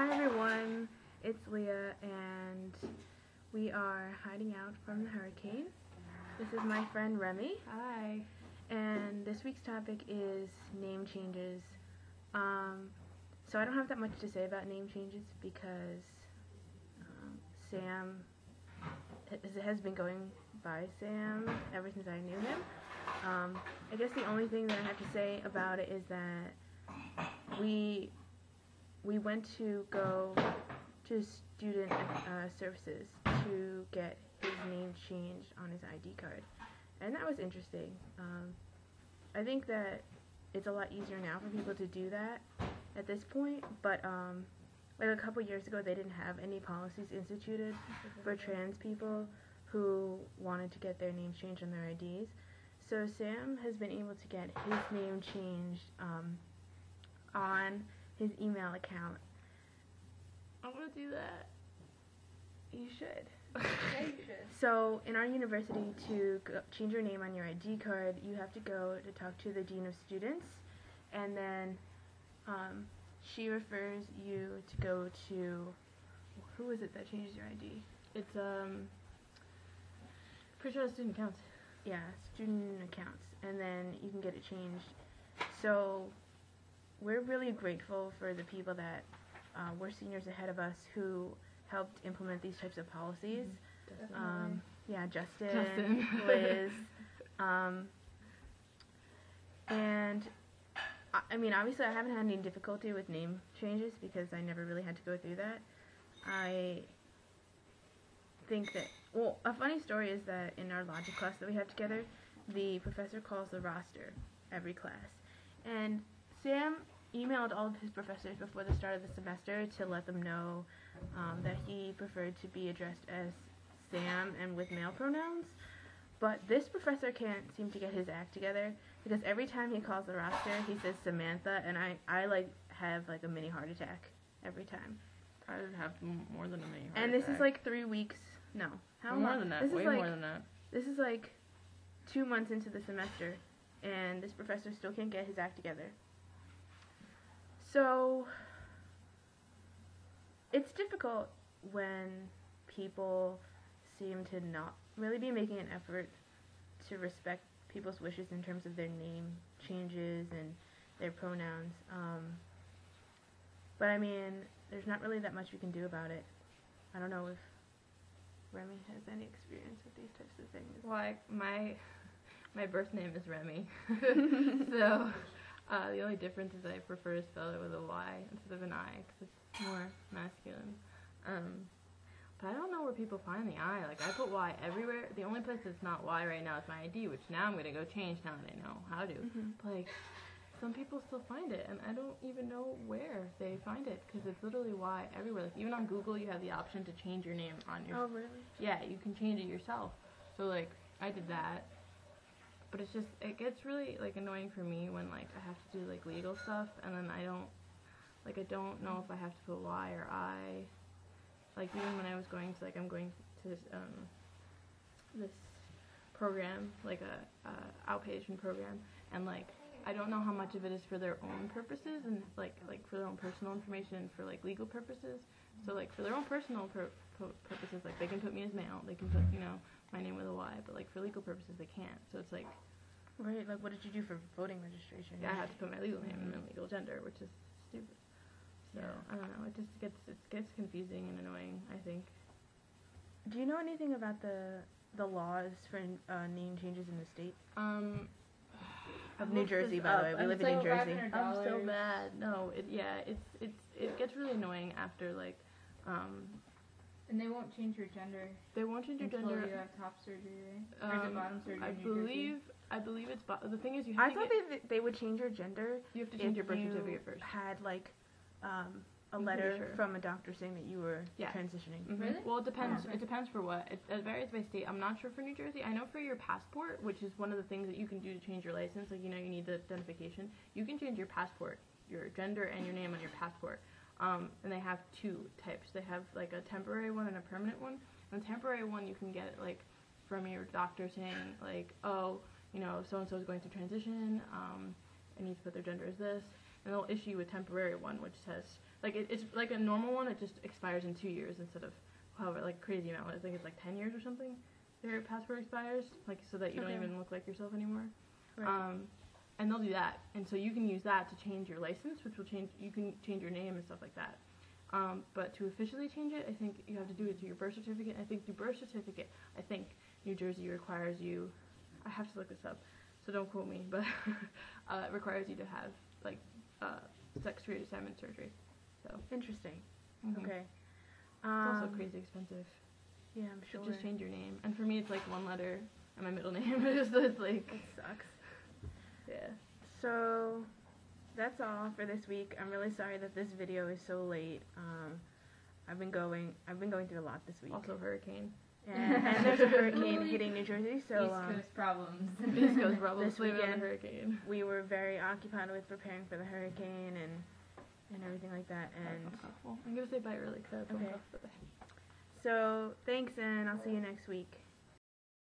Hi everyone, it's Leah and we are hiding out from the hurricane. This is my friend Remy. Hi. And this week's topic is name changes. So I don't have that much to say about name changes because Sam, it has been going by Sam ever since I knew him. I guess the only thing that I have to say about it is that we went to go to student services to get his name changed on his ID card, and that was interesting. I think that it's a lot easier now for people to do that at this point, but like a couple years ago they didn't have any policies instituted for trans people who wanted to get their names changed on their IDs. So Sam has been able to get his name changed on his email account. I want to do that. You should. Yeah, you should. So in our university, to change your name on your ID card, you have to go to talk to the dean of students, and then she refers you to go to, who is it that changes your ID? It's pretty sure student accounts. Yeah, student accounts, and then you can get it changed. So we're really grateful for the people that were seniors ahead of us who helped implement these types of policies. Yeah, Justin. Liz, and I mean, obviously I haven't had any difficulty with name changes because I never really had to go through that. I think that, well, a funny story is that in our logic class that we have together, the professor calls the roster every class, and Sam emailed all of his professors before the start of the semester to let them know that he preferred to be addressed as Sam and with male pronouns, but this professor can't seem to get his act together because every time he calls the roster he says Samantha, and I like have like a mini heart attack every time. I would have more than a mini heart and this is like 3 weeks, no, how more long? than that, This way is like, more than that. This is like 2 months into the semester and this professor still can't get his act together. So it's difficult when people seem to not really be making an effort to respect people's wishes in terms of their name changes and their pronouns. But I mean, there's not really that much we can do about it. I don't know if Remy has any experience with these types of things. Well, my birth name is Remy, so the only difference is I prefer to spell it with a Y instead of an I because it's more masculine. But I don't know where people find the I. Like, I put Y everywhere. The only place that's not Y right now is my ID, which now I'm going to go change now that I know how to. But, like, some people still find it, and I don't even know where they find it because it's literally Y everywhere. Like, even on Google, you have the option to change your name on your... Oh, really? Yeah, you can change it yourself. So, like, I did that. But it's just, it gets really, like, annoying for me when, like, I have to do, like, legal stuff, and then I don't know if I have to put Y or I. Like, even when I was going to, like, I'm going to this program, like a outpatient program, and, like, I don't know how much of it is for their own purposes, and, like for their own personal information and for, like, legal purposes. So, like, for their own personal purposes, like, they can put me as male, they can put, you know, my name with a Y, but, like, for legal purposes, they can't. So it's, like... Right, like, what did you do for voting registration? Yeah, I have to put my legal name and my legal gender, which is stupid. So, I don't know, it gets confusing and annoying, I think. Do you know anything about the laws for name changes in the state? Of New Jersey, by the way. We live in New Jersey. I'm so bad. No, it gets really annoying after, like, And they won't change your gender. They won't change your gender. Until you have top surgery, right? Or is it bottom surgery? I believe it's the thing is you I have to thought they would change your gender. You have to change your birth certificate first. Had like a letter from a doctor saying that you were transitioning. Really? Well, it depends. It depends for what. It varies by state. I'm not sure for New Jersey. I know for your passport, which is one of the things that you can do to change your license. Like, you know, you need the identification. You can change your passport, your gender, and your name on your passport. And they have 2 types. They have like a temporary one and a permanent one. And the temporary one you can get like from your doctor saying like, oh, you know, so and so is going through transition. I need to put their gender as this. and they'll issue you a temporary one, which says, like, it's like a normal one, it just expires in 2 years instead of, however, like, crazy amount. I think it's like 10 years or something, their passport expires, like, so that you don't even look like yourself anymore. Right. And they'll do that, and so you can use that to change your license, which will change, you can change your name and stuff like that. But to officially change it, I think you have to do it to your birth certificate. I think through birth certificate, I think New Jersey requires you, I have to look this up, so don't quote me, but it requires you to have, like, sex reassignment surgery. So Interesting. mhm. Okay. It's also crazy expensive. Yeah, I'm sure. To just change your name, and for me, it's like one letter and my middle name. It's like, It sucks. yeah. So that's all for this week. I'm really sorry that this video is so late. I've been going through a lot this week. Also hurricane. And there's a hurricane hitting New Jersey, so East Coast problems. East Coast problems. This Blame it on the weekend, hurricane. we were very occupied with preparing for the hurricane and everything like that. And Well, I'm gonna say bye early because I have Okay. off today. so thanks, and I'll see you next week.